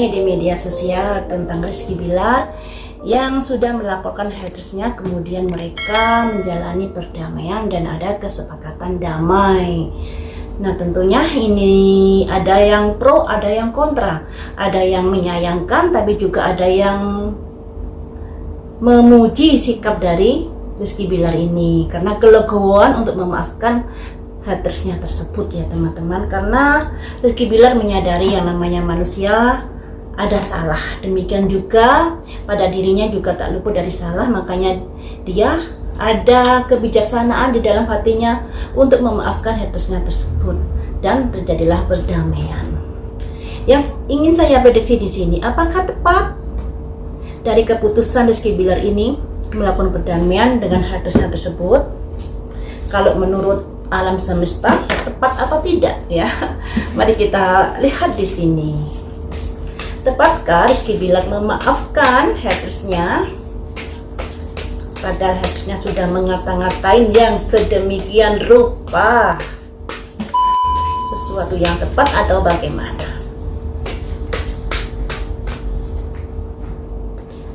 ramai di media sosial tentang Rizky Bilar yang sudah melaporkan hatersnya, kemudian mereka menjalani perdamaian dan ada kesepakatan damai. Nah, tentunya ini ada yang pro, ada yang kontra, ada yang menyayangkan, tapi juga ada yang memuji sikap dari Rizky Bilar ini karena kelegowoan untuk memaafkan hatersnya tersebut ya teman-teman. Karena Rizky Bilar menyadari yang namanya manusia ada salah, demikian juga pada dirinya juga tak luput dari salah, makanya dia ada kebijaksanaan di dalam hatinya untuk memaafkan hatersnya tersebut dan terjadilah perdamaian. Yang ingin saya prediksi di sini, apakah tepat dari keputusan Rizky Bilar ini melakukan perdamaian dengan hatersnya tersebut? Kalau menurut alam semesta tepat apa tidak ya? Mari kita lihat di sini. Tepatkah Rizky Bilar memaafkan hatersnya? Padahal hatersnya sudah ngata-ngatain yang sedemikian rupa. Sesuatu yang tepat atau bagaimana?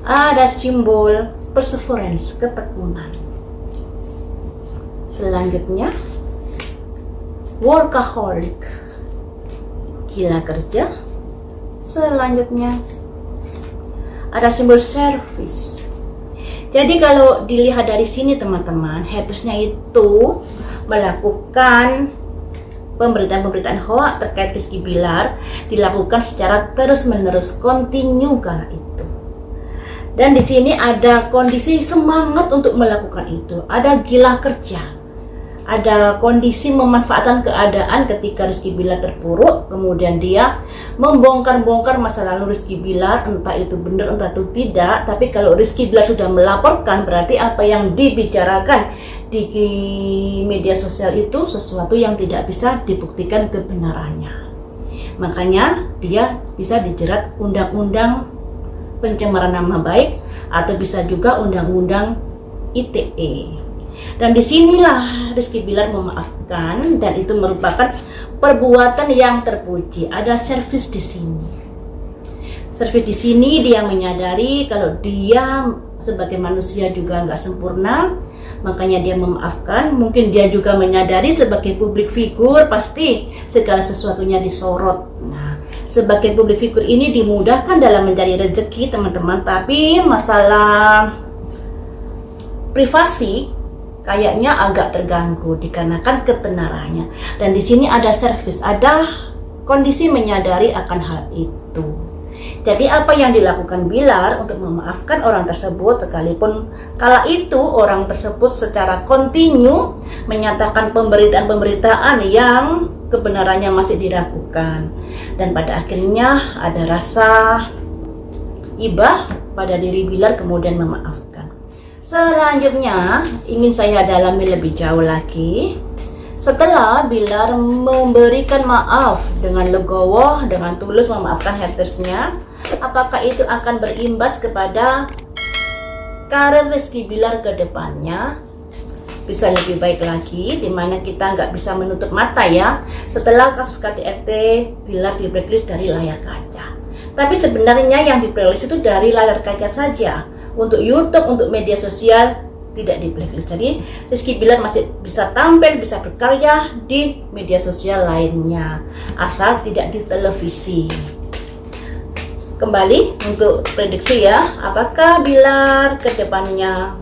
Ada simbol perseverance, ketekunan. Selanjutnya workaholic, gila kerja. Selanjutnya ada simbol service. Jadi kalau dilihat dari sini teman-teman, hatersnya itu melakukan pemberitaan-pemberitaan hoax terkait Rizky Bilar dilakukan secara terus-menerus, continue kala itu. Dan di sini ada kondisi semangat untuk melakukan itu, ada gila kerja. Ada kondisi memanfaatkan keadaan ketika Rizky Bilar terpuruk, kemudian dia membongkar-bongkar masa lalu Rizky Bilar, entah itu benar entah itu tidak. Tapi kalau Rizky Bilar sudah melaporkan, berarti apa yang dibicarakan di media sosial itu sesuatu yang tidak bisa dibuktikan kebenarannya. Makanya dia bisa dijerat undang-undang pencemaran nama baik atau bisa juga undang-undang ITE. Dan disinilah Rizky Bilar memaafkan, dan itu merupakan perbuatan yang terpuji. Ada service di sini. Service di sini dia menyadari kalau dia sebagai manusia juga nggak sempurna, makanya dia memaafkan. Mungkin dia juga menyadari sebagai publik figur pasti segala sesuatunya disorot. Nah, sebagai publik figur ini dimudahkan dalam mencari rezeki teman-teman, tapi masalah privasi kayaknya agak terganggu dikarenakan ketenarannya. Dan di sini ada service, ada kondisi menyadari akan hal itu. Jadi apa yang dilakukan Bilar untuk memaafkan orang tersebut, sekalipun kala itu orang tersebut secara kontinu menyatakan pemberitaan-pemberitaan yang kebenarannya masih diragukan, dan pada akhirnya ada rasa ibah pada diri Bilar kemudian memaafkan. Selanjutnya ingin saya dalami lebih jauh lagi. Setelah Bilar memberikan maaf dengan legowo, dengan tulus memaafkan hatersnya, apakah itu akan berimbas kepada karir Rizky Bilar ke depannya? Bisa lebih baik lagi, dimana kita nggak bisa menutup mata ya. Setelah kasus KDRT, Bilar di blacklist dari layar kaca. Tapi sebenarnya yang di blacklist itu dari layar kaca saja. Untuk YouTube, untuk media sosial tidak di blacklist. Jadi Rizky Bilar masih bisa tampil, bisa berkarya di media sosial lainnya, asal tidak di televisi. Kembali untuk prediksi ya, apakah Bilar ke depannya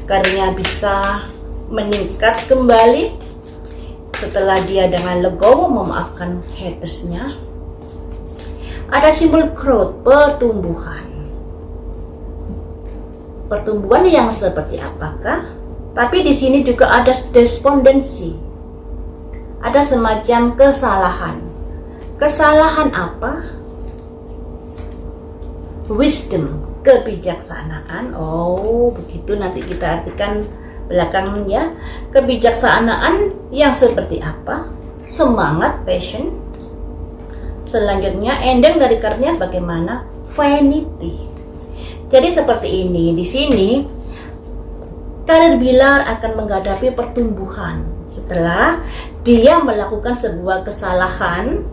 karirnya bisa meningkat kembali setelah dia dengan legowo memaafkan hatersnya? Ada simbol growth, pertumbuhan. Pertumbuhan yang seperti apakah? Tapi di sini juga ada despondensi. Ada semacam kesalahan. Kesalahan apa? Wisdom, kebijaksanaan. Oh, begitu nanti kita artikan belakangan ya. Kebijaksanaan yang seperti apa? Semangat, passion. Selanjutnya ending dari karirnya bagaimana? Vanity. Jadi seperti ini, di sini karir Bilar akan menghadapi pertumbuhan setelah dia melakukan sebuah kesalahan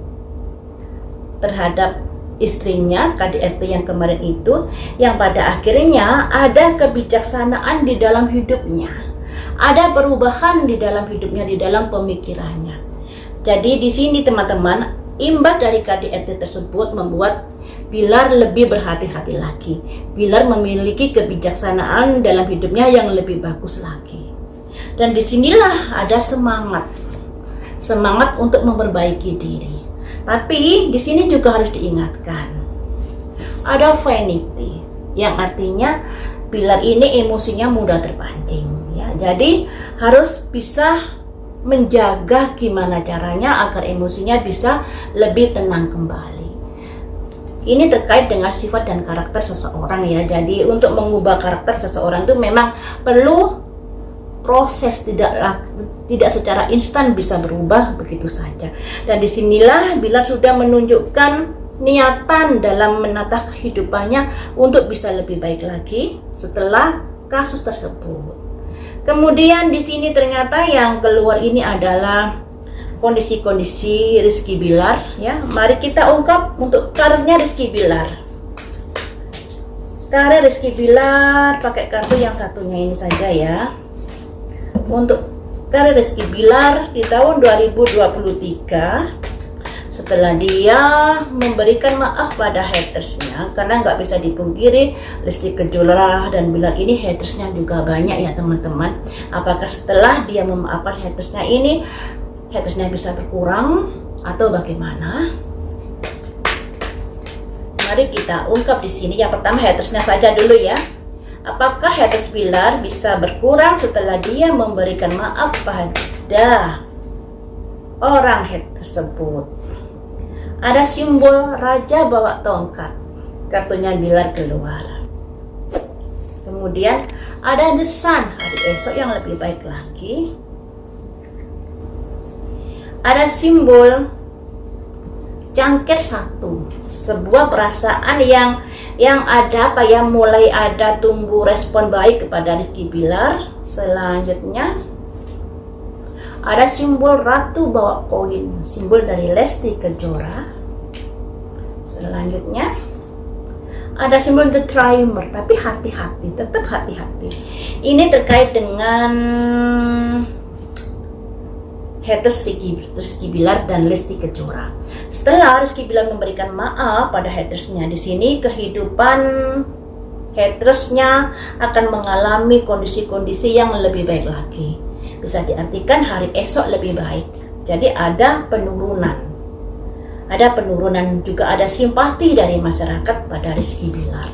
terhadap istrinya, KDRT yang kemarin itu, yang pada akhirnya ada kebijaksanaan di dalam hidupnya, ada perubahan di dalam hidupnya, di dalam pemikirannya. Jadi di sini teman-teman, imbas dari KDRT tersebut membuat Bilar lebih berhati-hati lagi. Bilar memiliki kebijaksanaan dalam hidupnya yang lebih bagus lagi. Dan disinilah ada semangat untuk memperbaiki diri. Tapi di sini juga harus diingatkan, ada vanity, yang artinya Bilar ini emosinya mudah terpancing. Ya, jadi harus bisa menjaga gimana caranya agar emosinya bisa lebih tenang kembali. Ini terkait dengan sifat dan karakter seseorang ya. Jadi untuk mengubah karakter seseorang itu memang perlu proses, tidak secara instan bisa berubah begitu saja. Dan disinilah Bilar sudah menunjukkan niatan dalam menata kehidupannya untuk bisa lebih baik lagi setelah kasus tersebut. Kemudian di sini ternyata yang keluar ini adalah kondisi-kondisi Rizky Bilar ya. Mari kita ungkap untuk karirnya Rizky Bilar. Karir Rizky Bilar pakai kartu yang satunya ini saja ya. Untuk karir Rizky Bilar di tahun 2023, setelah dia memberikan maaf pada hatersnya, karena nggak bisa dipungkiri Lesti Kejora dan Bilar ini hatersnya juga banyak ya teman-teman. Apakah setelah dia memaafkan hatersnya ini, hatersnya bisa berkurang atau bagaimana? Mari kita ungkap di sini. Yang pertama hatersnya saja dulu ya. Apakah haters Bilar bisa berkurang setelah dia memberikan maaf pada orang hate tersebut? Ada simbol raja bawa tongkat, kartunya Bilar keluar. Kemudian ada the sun, hari esok yang lebih baik lagi. Ada simbol jangkir satu, sebuah perasaan yang ada apa ya, mulai ada tumbuh respon baik kepada Rizky Bilar. Selanjutnya ada simbol ratu bawa koin, simbol dari Lesti Kejora. Selanjutnya ada simbol the triumer, tapi hati-hati, tetap hati-hati. Ini terkait dengan haters Rizky Bilar dan Lesti Kejora. Setelah Rizky Bilar memberikan maaf pada hatersnya, di sini kehidupan hatersnya akan mengalami kondisi-kondisi yang lebih baik lagi. Bisa diartikan hari esok lebih baik. Jadi ada penurunan. Ada penurunan, juga ada simpati dari masyarakat pada Rizky Bilar.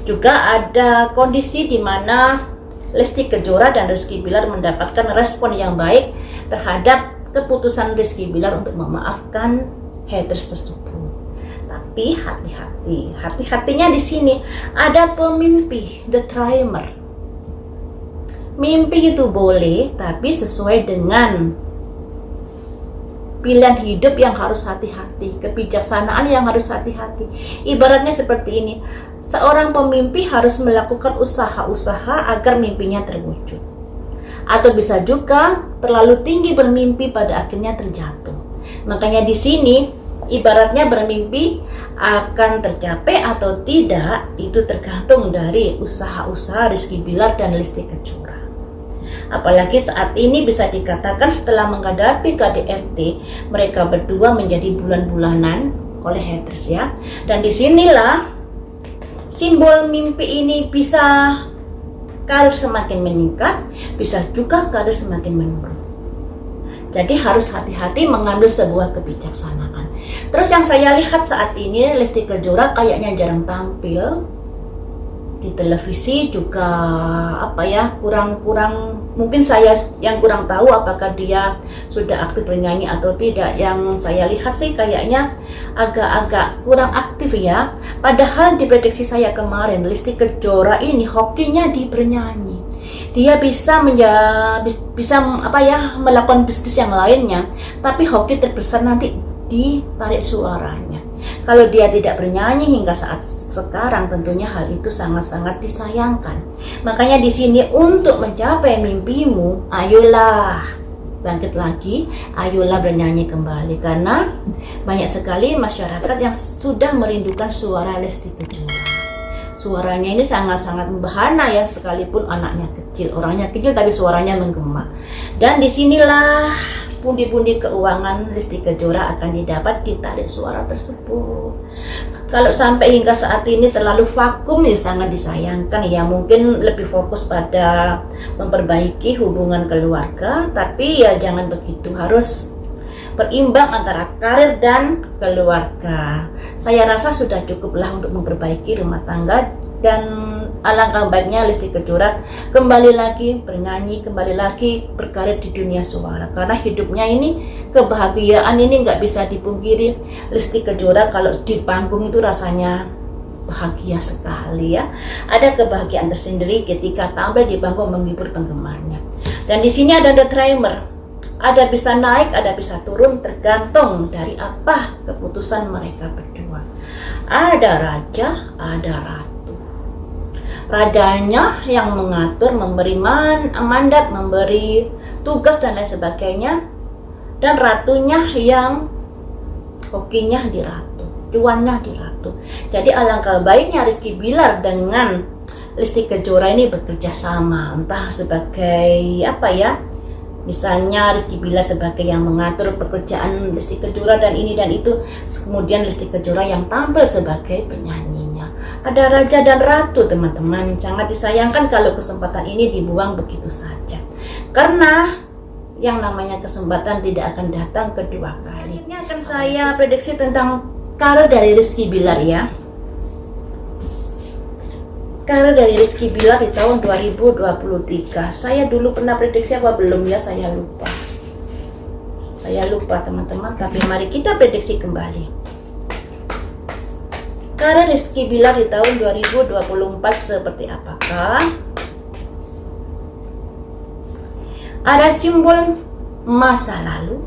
Juga ada kondisi di mana Lesti Kejora dan Rizky Bilar mendapatkan respon yang baik terhadap keputusan Rizky Bilar untuk memaafkan haters tersebut. Tapi hati-hatinya di sini ada pemimpi, the triumer. Mimpi itu boleh, tapi sesuai dengan pilihan hidup yang harus hati-hati, kebijaksanaan yang harus hati-hati. Ibaratnya seperti ini, seorang pemimpi harus melakukan usaha-usaha agar mimpinya terwujud. Atau bisa juga terlalu tinggi bermimpi pada akhirnya terjatuh. Makanya di sini ibaratnya bermimpi akan tercapai atau tidak itu tergantung dari usaha-usaha Rizky Bilar dan Lesti Kejora. Apalagi saat ini bisa dikatakan setelah menghadapi KDRT, mereka berdua menjadi bulan-bulanan oleh haters ya. Dan disinilah simbol mimpi ini bisa karir semakin meningkat, bisa juga karir semakin menurun. Jadi harus hati-hati mengambil sebuah kebijaksanaan. Terus yang saya lihat saat ini Lesti Kejora kayaknya jarang tampil di televisi, juga apa ya, kurang mungkin saya yang kurang tahu apakah dia sudah aktif bernyanyi atau tidak. Yang saya lihat sih kayaknya agak-agak kurang aktif ya. Padahal di prediksi saya kemarin Lesti Kejora ini hokinya di bernyanyi. Dia bisa apa ya, melakukan bisnis yang lainnya, tapi hoki terbesar nanti di tarik suaranya. Kalau dia tidak bernyanyi hingga saat sekarang, tentunya hal itu sangat-sangat disayangkan. Makanya di sini untuk mencapai mimpimu, ayolah bangkit lagi, ayolah bernyanyi kembali, karena banyak sekali masyarakat yang sudah merindukan suara Lesti Kejora. Suaranya ini sangat-sangat membahana ya, sekalipun anaknya kecil, orangnya kecil tapi suaranya menggema. Dan disinilah pundi-pundi keuangan Lesti Kejora akan didapat ditarik suara tersebut. Kalau sampai hingga saat ini terlalu vakum ya sangat disayangkan ya. Mungkin lebih fokus pada memperbaiki hubungan keluarga, tapi ya jangan begitu, harus berimbang antara karir dan keluarga. Saya rasa sudah cukuplah untuk memperbaiki rumah tangga, dan alangkah baiknya Lesti Kejora kembali lagi bernyanyi, kembali lagi berkarir di dunia suara, karena hidupnya ini, kebahagiaan ini nggak bisa dipungkiri. Lesti Kejora kalau di panggung itu rasanya bahagia sekali ya, ada kebahagiaan tersendiri ketika tampil di panggung menghibur penggemarnya. Dan di sini ada The Dreamer, ada bisa naik, ada bisa turun, tergantung dari apa keputusan mereka berdua. Ada raja, ada ratu. Rajanya yang mengatur, memberi mandat, memberi tugas dan lain sebagainya, dan ratunya yang hokinya di ratu, cuannya di ratu. Jadi alangkah baiknya Rizky Bilar dengan Lesti Kejora ini bekerja sama, entah sebagai apa ya, misalnya Rizky Bilar sebagai yang mengatur pekerjaan Lesti Kejora dan ini dan itu, kemudian Lesti Kejora yang tampil sebagai penyanyinya. Ada raja dan ratu teman-teman, sangat disayangkan kalau kesempatan ini dibuang begitu saja, karena yang namanya kesempatan tidak akan datang kedua kali. Ini akan saya prediksi tentang karir dari Rizky Bilar ya. Karir dari Rizky Bilar di tahun 2023. Saya dulu pernah prediksi apa belum ya, saya lupa. Saya lupa teman-teman, tapi mari kita prediksi kembali. Karir Rizky Bilar di tahun 2024 seperti apakah? Ada simbol masa lalu.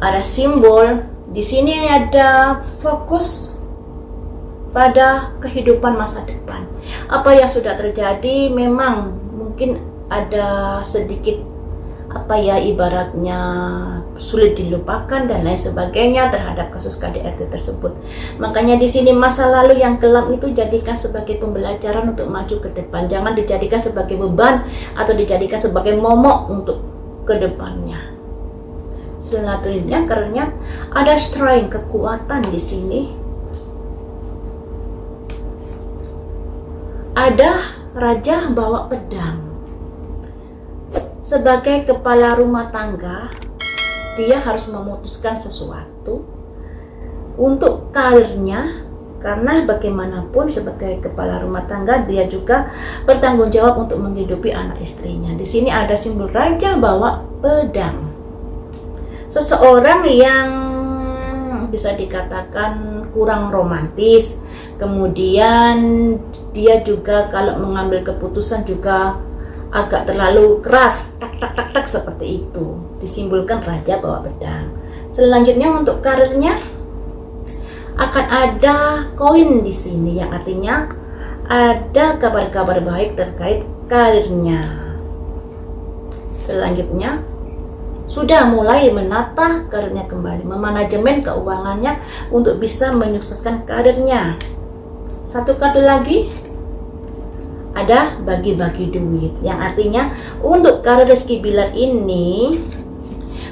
Ada simbol di sini, ada fokus pada kehidupan masa depan. Apa yang sudah terjadi memang mungkin ada sedikit apa ya, ibaratnya sulit dilupakan dan lain sebagainya terhadap kasus KDRT tersebut. Makanya di sini masa lalu yang kelam itu jadikan sebagai pembelajaran untuk maju ke depan. Jangan dijadikan sebagai beban atau dijadikan sebagai momok untuk ke depannya. Selanjutnya karena ada strength, kekuatan di sini. Ada raja bawa pedang. Sebagai kepala rumah tangga, dia harus memutuskan sesuatu untuk karirnya, karena bagaimanapun sebagai kepala rumah tangga dia juga bertanggung jawab untuk menghidupi anak istrinya. Di sini ada simbol raja bawa pedang. Seseorang yang bisa dikatakan kurang romantis, kemudian dia juga kalau mengambil keputusan juga agak terlalu keras, tak seperti itu. Disimbolkan raja bawa pedang. Selanjutnya untuk karirnya akan ada koin di sini, yang artinya ada kabar-kabar baik terkait karirnya. Selanjutnya sudah mulai menata karirnya kembali, memanajemen keuangannya untuk bisa menyukseskan karirnya. Satu kartu lagi ada bagi-bagi duit, yang artinya untuk karir Rizky Bilar ini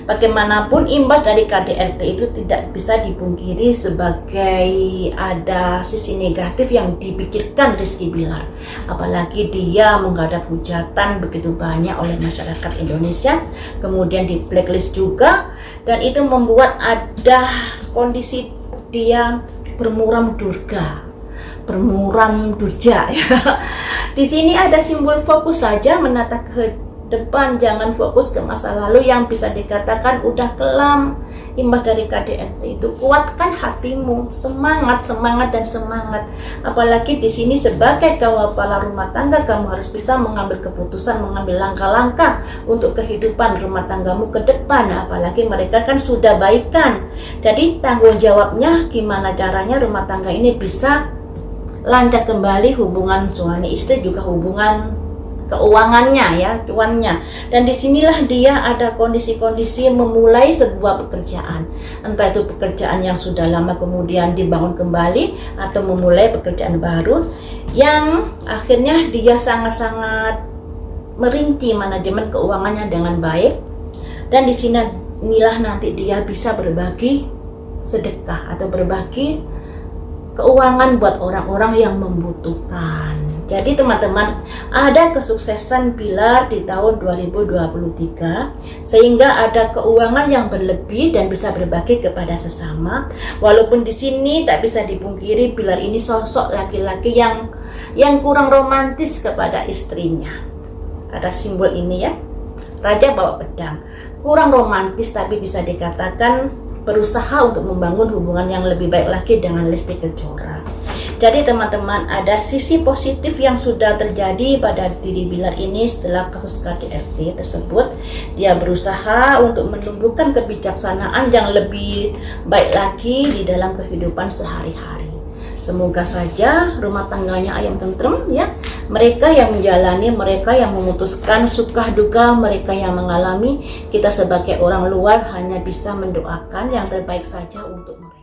bagaimanapun imbas dari KDRT itu tidak bisa dipungkiri sebagai ada sisi negatif yang dipikirkan Rizky Bilar. Apalagi dia menghadap hujatan begitu banyak oleh masyarakat Indonesia, kemudian di blacklist juga, dan itu membuat ada kondisi dia bermuram durga, bermuram durja ya. Di sini ada simbol fokus saja, menata ke depan, jangan fokus ke masa lalu yang bisa dikatakan udah kelam imbas dari KDRT itu. Kuatkan hatimu, semangat dan semangat. Apalagi di sini sebagai kepala rumah tangga, kamu harus bisa mengambil keputusan, mengambil langkah-langkah untuk kehidupan rumah tanggamu ke depan. Apalagi mereka kan sudah baikan. Jadi tanggung jawabnya gimana caranya rumah tangga ini bisa lancar kembali, hubungan suami istri juga hubungan keuangannya ya, cuannya. Dan disinilah dia ada kondisi-kondisi memulai sebuah pekerjaan, entah itu pekerjaan yang sudah lama kemudian dibangun kembali atau memulai pekerjaan baru yang akhirnya dia sangat-sangat merinci manajemen keuangannya dengan baik. Dan disinilah nanti dia bisa berbagi sedekah atau berbagi keuangan buat orang-orang yang membutuhkan. Jadi teman-teman, ada kesuksesan Pilar di tahun 2023 sehingga ada keuangan yang berlebih dan bisa berbagi kepada sesama. Walaupun di sini tak bisa dipungkiri Pilar ini sosok laki-laki yang kurang romantis kepada istrinya. Ada simbol ini ya, Raja bawa pedang. Kurang romantis tapi bisa dikatakan berusaha untuk membangun hubungan yang lebih baik lagi dengan Lesti Kejora. Jadi teman-teman, ada sisi positif yang sudah terjadi pada diri Bilar ini setelah kasus KDRT tersebut. Dia berusaha untuk menumbuhkan kebijaksanaan yang lebih baik lagi di dalam kehidupan sehari-hari. Semoga saja rumah tangganya ayam tentrem ya. Mereka yang menjalani, mereka yang memutuskan suka duka, mereka yang mengalami, kita sebagai orang luar hanya bisa mendoakan yang terbaik saja untuk mereka.